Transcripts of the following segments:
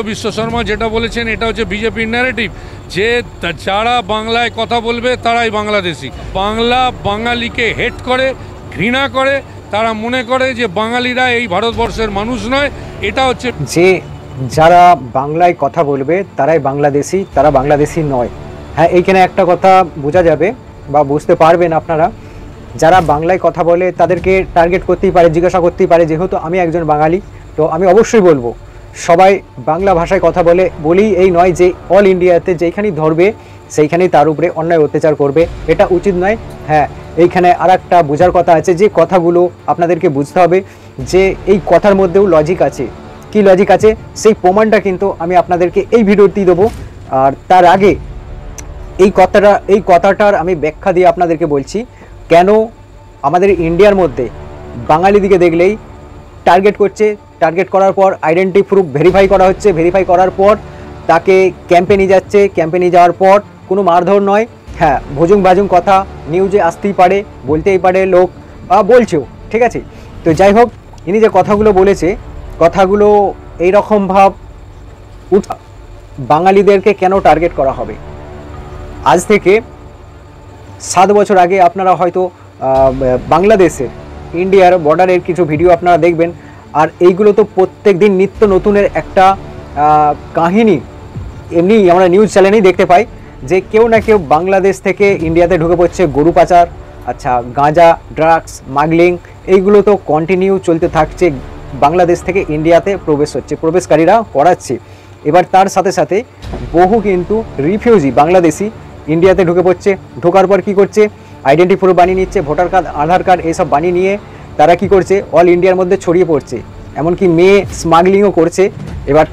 বিশ্ব শর্মা যেটা বলেছেন এটা হচ্ছে বিজেপির ন্যারেটিভ, যে যারা বাংলায় কথা বলবে তারাই বাংলাদেশি। বাংলা বাঙালিকে হেট করে, ঘৃণা করে, তারা মনে করে যে বাঙালিরা এই ভারতবর্ষের মানুষ নয়। এটা হচ্ছে যে যারা বাংলায় কথা বলবে তারাই বাংলাদেশি, তারা বাংলাদেশি নয়। হ্যাঁ, এইখানে একটা কথা বোঝা যাবে বা বুঝতে পারবেন আপনারা, যারা বাংলায় কথা বলে তাদেরকে টার্গেট করতেই পারে, জিজ্ঞাসা করতেই পারে। যেহেতু আমি একজন বাঙালি, তো আমি অবশ্যই বলবো সবাই বাংলা ভাষায় কথা বলেই এই নয় যে অল ইন্ডিয়াতে যেখানেই ধরবে সেইখানেই তার উপরে অন্যায় অত্যাচার করবে, এটা উচিত নয়। হ্যাঁ, এইখানে আর একটা বোঝার কথা আছে, যে কথাগুলো আপনাদেরকে বুঝতে হবে যে এই কথার মধ্যেও লজিক আছে। কি লজিক আছে সেই প্রমাণটা কিন্তু আমি আপনাদেরকে এই ভিডিওতেই দেবো। আর তার আগে এই কথাটার আমি ব্যাখ্যা দিয়ে আপনাদেরকে বলছি কেন আমাদের ইন্ডিয়ার মধ্যে বাঙালি দিকে দেখলেই টার্গেট করছে। টার্গেট করার পর আইডেন্টি প্রুফ ভেরিফাই করা হচ্ছে, ভেরিফাই করার পর তাকে ক্যাম্পে নিয়ে যাচ্ছে। ক্যাম্পে নিয়ে যাওয়ার পর কোনো মারধর নয়, হ্যাঁ ভুজুং ভাজুং কথা নিউজে আসতেই পারে, বলতেই পারে লোক, বলছেও, ঠিক আছে। তো যাই হোক, ইনি যে কথাগুলো বলেছে, কথাগুলো এইরকম ভাব বাঙালিদেরকে কেন টার্গেট করা হবে। আজ থেকে 7 বছর আগে আপনারা হয়তো বাংলাদেশের ইন্ডিয়ার বর্ডারের কিছু ভিডিও আপনারা দেখবেন, আর এইগুলো তো প্রত্যেক দিন নিত্য নতুনের একটা কাহিনী এমনি আমরা নিউজ চ্যানেলেই দেখতে পাই, যে কেউ না কেউ বাংলাদেশ থেকে ইন্ডিয়াতে ঢুকে পড়ছে, গরু পাচার, আচ্ছা গাঁজা, ড্রাগস, স্মাগলিং, এইগুলো তো কন্টিনিউ চলতে থাকছে। বাংলাদেশ থেকে ইন্ডিয়াতে প্রবেশ হচ্ছে, প্রবেশকারীরা করাচ্ছে। এবার তার সাথে সাথে বহু কিন্তু রিফিউজি বাংলাদেশি ইন্ডিয়াতে ঢুকে পড়ছে। ঢোকার পর কী করছে, আইডেন্টি প্রুফ বানিয়ে নিচ্ছে, ভোটার কার্ড, আধার কার্ড, এইসব বানিয়ে নিয়ে তারা কি করছে, অল ইন্ডিয়ার মধ্যে ছড়িয়ে পড়ছে, এমনকি মেয়ে স্মাগলিংও করছে। এবার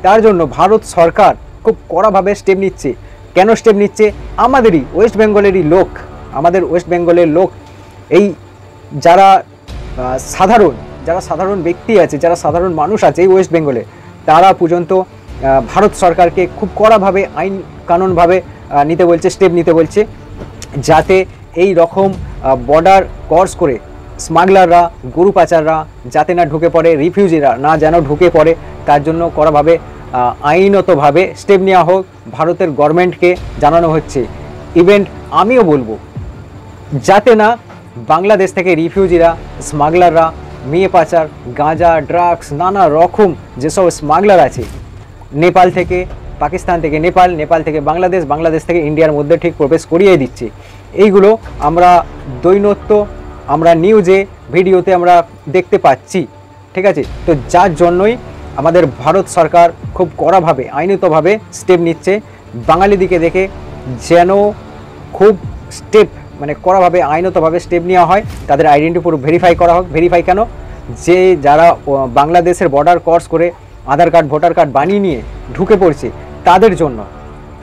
তার জন্য ভারত সরকার খুব কড়াভাবে স্টেপ নিচ্ছে। কেন স্টেপ নিচ্ছে? আমাদেরই ওয়েস্ট বেঙ্গলেরই লোক, আমাদের ওয়েস্ট বেঙ্গলের লোক, এই যারা সাধারণ ব্যক্তি আছে, যারা সাধারণ মানুষ আছে এই ওয়েস্ট বেঙ্গলে, তারা পর্যন্ত ভারত সরকারকে খুব কড়াভাবে আইন কানুনভাবে স্টেপ নিতে বলছে, যাতে এই রকম বর্ডার ক্রস করে স্মাগলাররা, গরু পাচাররা যাতে না ঢুকে পড়ে, রিফিউজিরা না যেন ঢুকে পড়ে, তার জন্য কড়াভাবে আইনতভাবে স্টেপ নেওয়া হোক, ভারতের গভর্নমেন্টকে জানানো হচ্ছে। ইভেন আমিও বলবো যাতে না বাংলাদেশ থেকে রিফিউজিরা, স্মাগলাররা, মেয়ে পাচার, গাঁজা, ড্রাগস, নানা রকম যেসব স্মাগলার আছে, নেপাল থেকে পাকিস্তান থেকে নেপাল, নেপাল থেকে বাংলাদেশ, বাংলাদেশ থেকে ইন্ডিয়ার মধ্যে ঠিক প্রবেশ করিয়ে দিচ্ছে। এইগুলো আমরা দৈনত্য আমরা নিউজে, ভিডিওতে আমরা দেখতে পাচ্ছি, ঠিক আছে। তো যার জন্যই আমাদের ভারত সরকার খুব কড়াভাবে আইনতভাবে স্টেপ নিচ্ছে। বাঙালি দিকে দেখে যেন খুব কড়াভাবে আইনতভাবে স্টেপ নেওয়া হয়, তাদের আইডেন্টি প্রুফ ভেরিফাই করা হোক। ভেরিফাই কেন? যে যারা বাংলাদেশের বর্ডার ক্রস করে আধার কার্ড, ভোটার কার্ড বানিয়ে নিয়ে ঢুকে পড়ছে,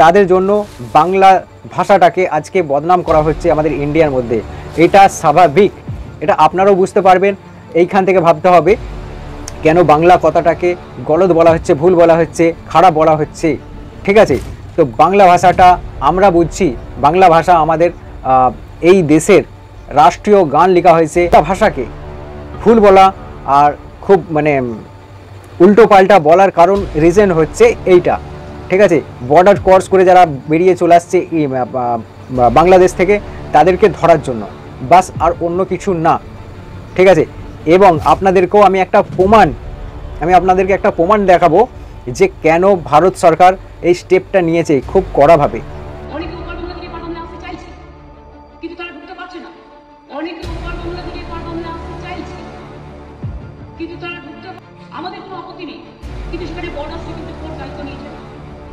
তাদের জন্য বাংলা ভাষাটাকে আজকে বদনাম করা হচ্ছে আমাদের ইন্ডিয়ার মধ্যে। এটা স্বাভাবিক, এটা আপনারাও বুঝতে পারবেন। এইখান থেকে ভাবতে হবে কেন বাংলা কথাটাকে গলদ বলা হচ্ছে, ভুল বলা হচ্ছে, খারাপ বলা হচ্ছে, ঠিক আছে। তো বাংলা ভাষাটা আমরা বুঝছি, বাংলা ভাষা আমাদের এই দেশের রাষ্ট্রীয় গান লেখা হয়েছে। ভাষাকে ভুল বলা আর খুব উল্টো পাল্টা বলার কারণ রিজন হচ্ছে এইটা, ঠিক আছে। বর্ডার ক্রস করে যারা বেরিয়ে চলে আসছে বাংলাদেশ থেকে, তাদেরকে ধরার জন্য, বাস, আর অন্য কিছু না, ঠিক আছে। এবং আপনাদেরকেও আমি আপনাদেরকে একটা প্রমাণ দেখাবো যে কেন ভারত সরকার এই স্টেপটা নিয়েছে খুব কড়াভাবে। আমাদের কোনো আপত্তি নেই, কিন্তু সেখানে বর্ডার সিকিউরিটি ফোর্স দায়িত্ব নিয়েছে,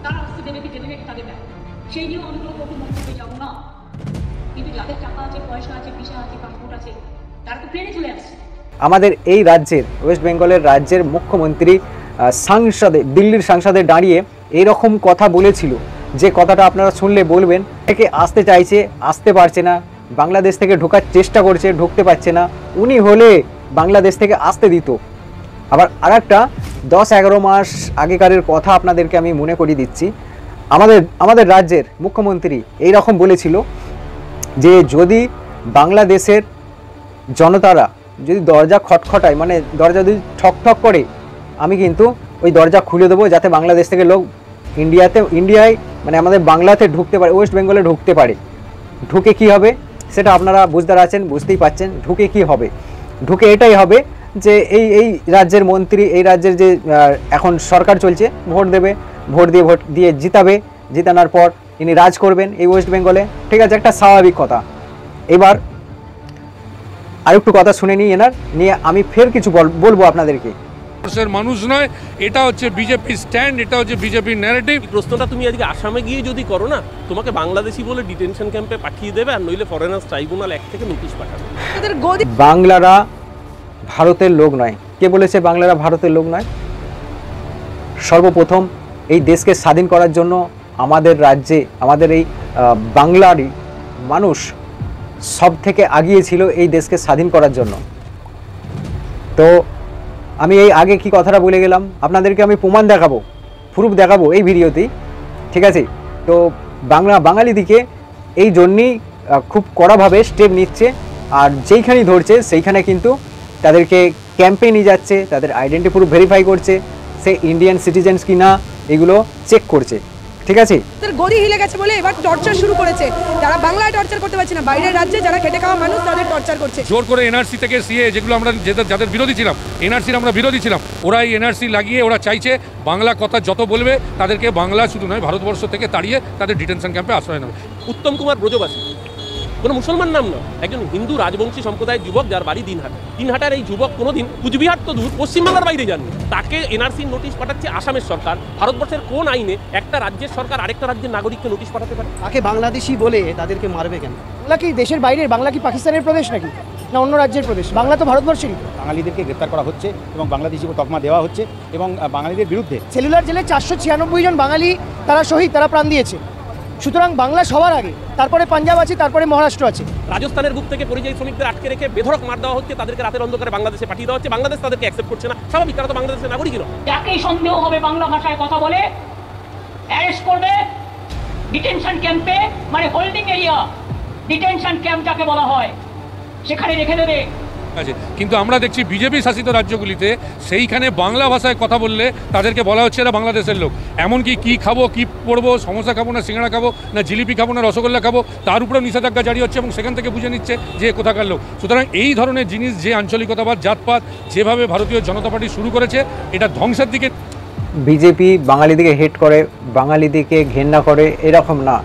তারা আসতে দেবে কি দেবে না তাদের ব্যাপার, সেই নিয়েও আমি কোনো কঠিন মন্তব্যে যাবো না। কিন্তু যাদের টাকা আছে, পয়সা আছে, ভিসা আছে, পাসপোর্ট আছে, তারা তো ট্রেনে চলে আসছে। আমাদের এই রাজ্যের, ওয়েস্ট বেঙ্গলের রাজ্যের মুখ্যমন্ত্রী দিল্লির সংসদে দাঁড়িয়ে এইরকম কথা বলেছিল, যে কথাটা আপনারা শুনলে বলবেন থেকে আসতে চাইছে, আসতে পারছে না, বাংলাদেশ থেকে ঢোকার চেষ্টা করছে, ঢুকতে পারছে না। উনি হলে বাংলাদেশ থেকে আসতে দিত। আবার আরেকটা 10-11 মাস আগেকারের কথা আপনাদেরকে আমি মনে করিয়ে দিচ্ছি। আমাদের রাজ্যের মুখ্যমন্ত্রী এই রকম বলেছিল যে যদি বাংলাদেশের জনতারা যদি দরজা খটখটায়, দরজা যদি ঠক ঠক করে, আমি কিন্তু ওই দরজা খুলে দেবো যাতে বাংলাদেশ থেকে লোক ইন্ডিয়ায় মানে আমাদের বাংলাতে ঢুকতে পারে, ওয়েস্ট বেঙ্গলে ঢুকতে পারে। ঢুকে কি হবে সেটা আপনারা বুঝতেই পাচ্ছেন। ঢুকে কি হবে, ঢুকে এটাই হবে যে এই রাজ্যের মন্ত্রী, এই রাজ্যের যে এখন সরকার চলছে, ভোট দিয়ে জিতানোর পর ইনি রাজ করবেন এই ওয়েস্ট বেঙ্গলে। ঠিক আছে, একটা স্বাভাবিক কথা। এবার আরেকটু কথা শুনে নিয়ে আমি ফের কিছু বলবো আপনাদেরকে। মানুষ নয়, এটা হচ্ছে বিজেপি স্ট্যান্ড, এটা হচ্ছে বিজেপির ন্যারেটিভ। প্রশ্নটা তুমি আজকে আসামে গিয়ে যদি করো না, তোমাকে বাংলাদেশি বলে ডিটেনশন ক্যাম্পে পাঠিয়ে দেবে, আর নইলে ফরেনার্স ট্রাইব্যুনাল এক থেকে নোটিশ পাঠাবে। বাংলারা ভারতের লোক নয়। কে বলেছে বাংলারা ভারতের লোক নয়? সর্বপ্রথম এই দেশকে স্বাধীন করার জন্য আমাদের রাজ্যে, আমাদের এই বাংলারই মানুষ সব থেকে আগিয়ে ছিল এই দেশকে স্বাধীন করার জন্য। তো আমি এই আগে কি কথাটা বলে গেলাম, আপনাদেরকে আমি প্রমাণ দেখাবো, প্রুফ দেখাবো এই ভিডিওতেই। ঠিক আছে, তো বাঙালি দিকে এই জন্যই খুব কড়াভাবে স্টেপ নিচ্ছে, আর যেইখানেই ধরছে সেইখানে কিন্তু তাদেরকে ক্যাম্পে নিয়ে যাচ্ছে, তাদের আইডেন্টি প্রুফ ভেরিফাই করছে, সে ইন্ডিয়ান সিটিজেন্স কি না এগুলো চেক করছে। ঠিক আছে, তাদের গদি হিলে গেছে বলে এবার টর্চার শুরু করেছে। যারা বাংলায় টর্চার করতে পারছে না, বাইরের রাজ্যে যারা খেটে খাওয়া মানুষ তাদের টর্চার করছে। জোর করে এনআরসি থেকে সিএ, যেগুলো আমরা যাদের বিরোধী ছিলাম, এনআরসির আমরা বিরোধী ছিলাম, ওরা এই এনআরসি লাগিয়ে ওরা চাইছে বাংলা কথা যত বলবে তাদেরকে বাংলা শুধু নয় ভারতবর্ষ থেকে তাড়িয়ে তাদের ডিটেনশন ক্যাম্পে আশ্রয় নেবে। উত্তম কুমার ব্রজবাসী কোনো মুসলমান নাম নয়, একজন হিন্দু রাজবংশী সম্প্রদায়ের যুবক, যার বাড়ি দিনহাটার এই যুবক কোনোদিন কুচবিহার তো দূর, পশ্চিমবাংলার বাইরে যাননি। তাকে এনআরসির নোটিশ পাঠাচ্ছে আসামের সরকার। ভারতবর্ষের কোন আইনে একটা রাজ্যের সরকার আরেকটা রাজ্যের নাগরিককে নোটিশ পাঠাতে পারে? তাকে বাংলাদেশি বলে তাদেরকে মারবে কেন? বাংলা কি দেশের বাইরে? বাংলা কি পাকিস্তানের প্রদেশ নাকি, না অন্য রাজ্যের প্রদেশ? বাংলা তো ভারতবর্ষেরই। বাঙালিদেরকে গ্রেপ্তার করা হচ্ছে এবং বাংলাদেশি তকমা দেওয়া হচ্ছে এবং বাঙালিদের বিরুদ্ধে সেলুলার জেলে 496 জন বাঙালি তারা শহীদ, তারা প্রাণ দিয়েছে। সুতরাং বাংলা সবার আগে, তারপরে পাঞ্জাব আছে, তারপরে মহারাষ্ট্র আছে। রাজস্থানের বুক থেকে পরিযায়ী শ্রমিকদের আটকে রেখে বেধড়ক মার দেওয়া হচ্ছে, তাদেরকে রাতের অন্ধকারে বাংলাদেশে পাঠিয়ে দেওয়া হচ্ছে। বাংলাদেশ তাদেরকে অ্যাকসেপ্ট করছে না, স্বাভাবিক, তারা তো বাংলাদেশের নাগরিক নয়। যাকেই সন্দেহ হবে বাংলা ভাষায় কথা বলে অ্যারেস্ট করবে ডিটেনশন ক্যাম্পে, মানে হোল্ডিং এরিয়া, ডিটেনশন ক্যাম্প যাকে বলা হয়, সেখানে রেখে দেবে। আছে, কিন্তু আমরা দেখছি বিজেপি শাসিত রাজ্যগুলিতে সেইখানে বাংলা ভাষায় কথা বললে তাদেরকে বলা হচ্ছে এরা বাংলাদেশের লোক। এমনকি কি খাবো, কি পরবো, সমোসা খাবো না সিঙ্গাড়া খাবো না জিলিপি খাবো না রসগোল্লা খাবো, তার উপরেও নিষেধাজ্ঞা জারি হচ্ছে এবং সেখান থেকে বুঝে নিচ্ছে যে কোথাকার লোক। সুতরাং এই ধরনের জিনিস, যে আঞ্চলিকতাবাদ, জাতপাত যেভাবে ভারতীয় জনতা পার্টি শুরু করেছে, এটা ধ্বংসের দিকে। বিজেপি বাঙালিদিকে হেট করে, বাঙালিদিকে ঘেন্না করে এরকম না।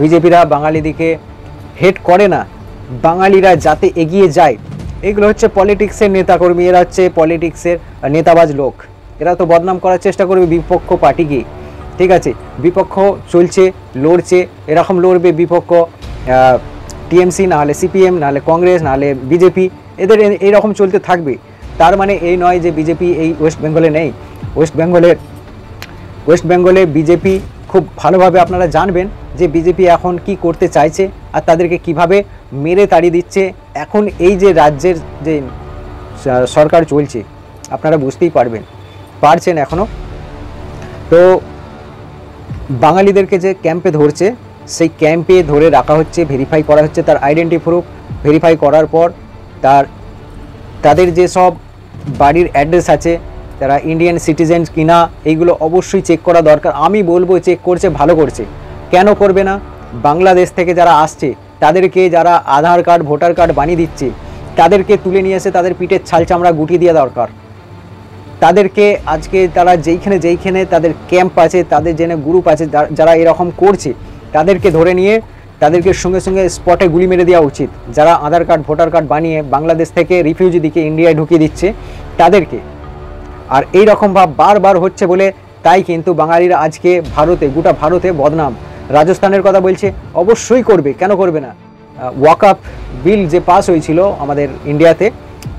বিজেপিরা বাঙালিদিকে হেট করে না, বাঙালিরা যাতে এগিয়ে যায়। এগুলো হচ্ছে পলিটিক্সের নেতাকর্মী, এরা হচ্ছে পলিটিক্সের নেতাবাজ লোক। এরা তো বদনাম করার চেষ্টা করবে বিপক্ষ পার্টিকে। ঠিক আছে, বিপক্ষ চলছে, লড়ছে, এরকম লড়বে বিপক্ষ টিএমসি, নাহলে সিপিএম, নাহলে কংগ্রেস, নাহলে বিজেপি, এদের এইরকম চলতে থাকবে। তার মানে এই নয় যে বিজেপি এই ওয়েস্ট বেঙ্গলে নেই। ওয়েস্ট বেঙ্গলে বিজেপি খুব ভালোভাবে আপনারা জানবেন যে বিজেপি এখন কি করতে চাইছে আর তাদেরকে কিভাবে মেরে তাড়িয়ে দিচ্ছে। এখন এই যে রাজ্যের যে সরকার চলছে, আপনারা বুঝতেই পারছেন এখনও। তো বাঙালিদেরকে যে ক্যাম্পে ধরছে, সেই ক্যাম্পে ধরে রাখা হচ্ছে, ভেরিফাই করা হচ্ছে তার আইডেন্টি প্রুফ। ভেরিফাই করার পর তাদের যে সব বাড়ির অ্যাড্রেস আছে, তারা ইন্ডিয়ান সিটিজেন্স কিনা, এইগুলো অবশ্যই চেক করা দরকার। আমি বলবো চেক করছে, ভালো করছে। কেন করবে না? বাংলাদেশ থেকে যারা আসছে তাদেরকে যারা আধার কার্ড, ভোটার কার্ড বানিয়ে দিচ্ছে, তাদেরকে তুলে নিয়ে এসে তাদের পিঠের ছাল চামড়া গুটিয়ে দেওয়া দরকার। তাদেরকে আজকে তারা যেইখানে তাদের ক্যাম্প আছে, তাদের জেনে গ্রুপ আছে যারা এরকম করছে, তাদেরকে ধরে নিয়ে তাদেরকে সঙ্গে সঙ্গে স্পটে গুলি মেরে দেওয়া উচিত। যারা আধার কার্ড, ভোটার কার্ড বানিয়ে বাংলাদেশ থেকে রিফিউজি দিকে ইন্ডিয়ায় ঢুকিয়ে দিচ্ছে তাদেরকে। আর এই রকম ভাব বারবার হচ্ছে বলে তাই কিন্তু বাঙালিরা আজকে গোটা ভারতে বদনাম। রাজস্থানের কথা বলছে, অবশ্যই করবে, কেন করবে না? ওয়াকআপ বিল যে পাস হয়েছিল আমাদের ইন্ডিয়াতে,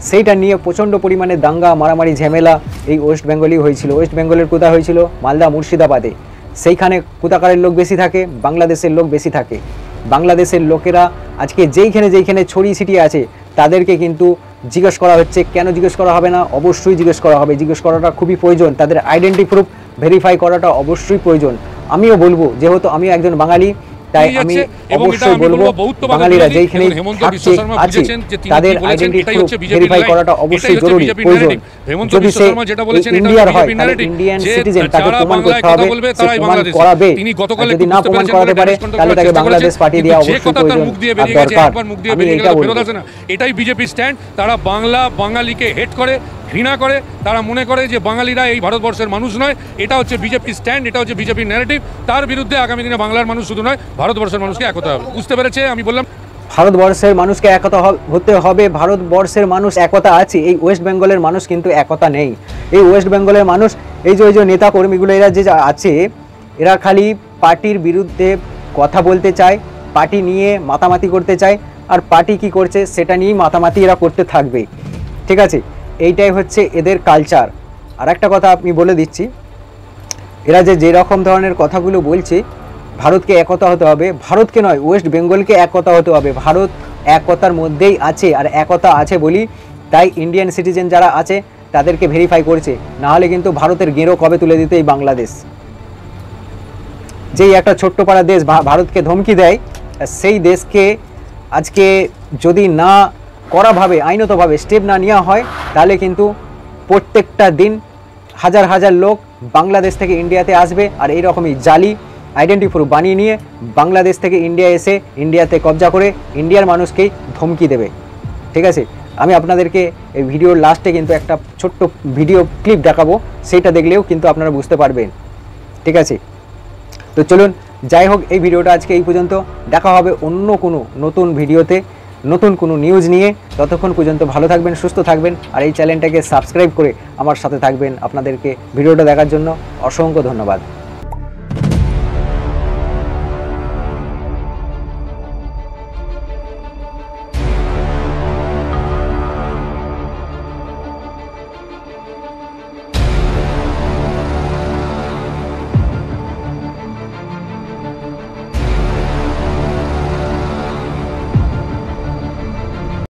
সেইটা নিয়ে প্রচণ্ড পরিমাণে দাঙ্গা, মারামারি, ঝামেলা এই ওয়েস্ট বেঙ্গলেই হয়েছিল। ওয়েস্ট বেঙ্গলের কোথায় হয়েছিল? মালদা, মুর্শিদাবাদে। সেইখানে কোথাকারের লোক বেশি থাকে? বাংলাদেশের লোক বেশি থাকে। বাংলাদেশের লোকেরা আজকে যেইখানে ছড়িয়ে ছিটিয়ে আছে, তাদেরকে কিন্তু জিজ্ঞেস করা হচ্ছে। কেন জিজ্ঞেস করা হবে না? অবশ্যই জিজ্ঞেস করা হবে। জিজ্ঞেস করাটা খুবই প্রয়োজন। তাদের আইডেন্টি প্রুফ ভেরিফাই করাটা অবশ্যই প্রয়োজন। আমিও বলবো, যেহেতু আমিও একজন বাঙালি, তাই নিয়ে আমি যাচ্ছে এবং এটা অবশ্যই আমি বলবো বলবো বহুত্ববাদের বাঙালিরা বিরোধী। যেখানে এবং হেমন্ত বিশ্ব থাকছে শর্মা আছে বুঝেছেন যে তিনি তাদের কি বলেছেন আইডেন্টিটি এটাই হচ্ছে বিজেপির ভেরিফাই লাইন, করাটা এটাই অবশ্যই হচ্ছে জরুরি বিজেপির প্রয়োজন। ন্যারেটিভ। হেমন্ত যদি বিশ্ব সে শর্মা যেটা বলেছেন এটা ইন্ডিয়ার হচ্ছে হয় বিজেপির তাহলে ন্যারেটিভ ইন্ডিয়ান যে সিটিজেন তাকে যারা প্রমাণ বাংলায় করতে কথা হবে, বলবে সে তারাই প্রমাণ বাংলাদেশী। করাবে। তিনি আর গতকাল যদি না প্রমাণ করাতে পারে তাহলে তাকে বাংলাদেশ পাঠিয়ে দেওয়া যে অবশ্যই কথা তার প্রয়োজন মুখ দিয়ে আর বেরিয়ে গেছে দরকার। একবার মুখ দিয়ে আমি বেরিয়ে এটা গেলে বলবো। ফেরত আসে না। এটাই বিজেপির স্ট্যান্ড। তারা বাংলা বাঙালিকে হেট করে, ঘৃণা করে, তারা মনে করে যে বাঙালিরা এই ভারতবর্ষের মানুষ নয়। এটা হচ্ছে বিজেপির স্ট্যান্ড, এটা হচ্ছে বিজেপির ন্যারেটিভ। তার বিরুদ্ধে আগামী দিনে বাংলার মানুষ শুধু নয় ভারতবর্ষের মানুষকে এক হতে হবে। বুঝতে পেরেছে? আমি বললাম ভারতবর্ষের মানুষকে একতা হতে হবে। ভারতবর্ষের মানুষ একতা আছে, এই ওয়েস্ট বেঙ্গলের মানুষ কিন্তু একতা নেই। এই ওয়েস্ট বেঙ্গলের মানুষ এই যে নেতা কর্মীগুলো এরা যে আছে, এরা খালি পার্টির বিরুদ্ধে কথা বলতে চায়, পার্টি নিয়ে মাতামাতি করতে চায়, আর পার্টি কি করছে সেটা নিয়েই মাতামাতি এরা করতে থাকবে। ঠিক আছে, এইটাই হচ্ছে এদের কালচার। আর একটা কথা আমি বলে দিচ্ছি, এরা যেরকম ধরনের কথাগুলো বলছে, ভারতকে একতা হতে হবে, ভারতকে নয় ওয়েস্ট বেঙ্গলকে একতা হতে হবে। ভারত একতার মধ্যেই আছে, আর একতা আছে বলি তাই ইন্ডিয়ান সিটিজেন যারা আছে তাদেরকে ভেরিফাই করছে। নাহলে কিন্তু ভারতের গেরো কবে তুলে দিত এই বাংলাদেশ। যেই একটা ছোট্ট পাড়া দেশ ভারতকে ধমকি দেয়, সেই দেশকে আজকে যদি না করাভাবে আইনতভাবে স্টেপ না নেওয়া হয়, তাহলে কিন্তু প্রত্যেকটা দিন হাজার হাজার লোক বাংলাদেশ থেকে ইন্ডিয়াতে আসবে, আর এইরকমই জালি আইডেন্টি প্রুফ বানিয়ে নিয়ে বাংলাদেশ থেকে ইন্ডিয়া এসে ইন্ডিয়াতে কবজা করে ইন্ডিয়ার মানুষকেই ধমকি দেবে। ঠিক আছে, আমি আপনাদেরকে এই ভিডিওর লাস্টে কিন্তু একটা ছোট্ট ভিডিও ক্লিপ দেখাবো, সেইটা দেখলেও কিন্তু আপনারা বুঝতে পারবেন। ঠিক আছে, তো চলুন, যাই হোক এই ভিডিওটা আজকে এই পর্যন্ত। দেখা হবে অন্য কোনো নতুন ভিডিওতে, নতুন কোনো নিউজ নিয়ে। ততক্ষণ পর্যন্ত ভালো থাকবেন, সুস্থ থাকবেন, আর এই চ্যানেলটাকে সাবস্ক্রাইব করে আমার সাথে থাকবেন। আপনাদেরকে ভিডিওটা দেখার জন্য অসংখ্য ধন্যবাদ।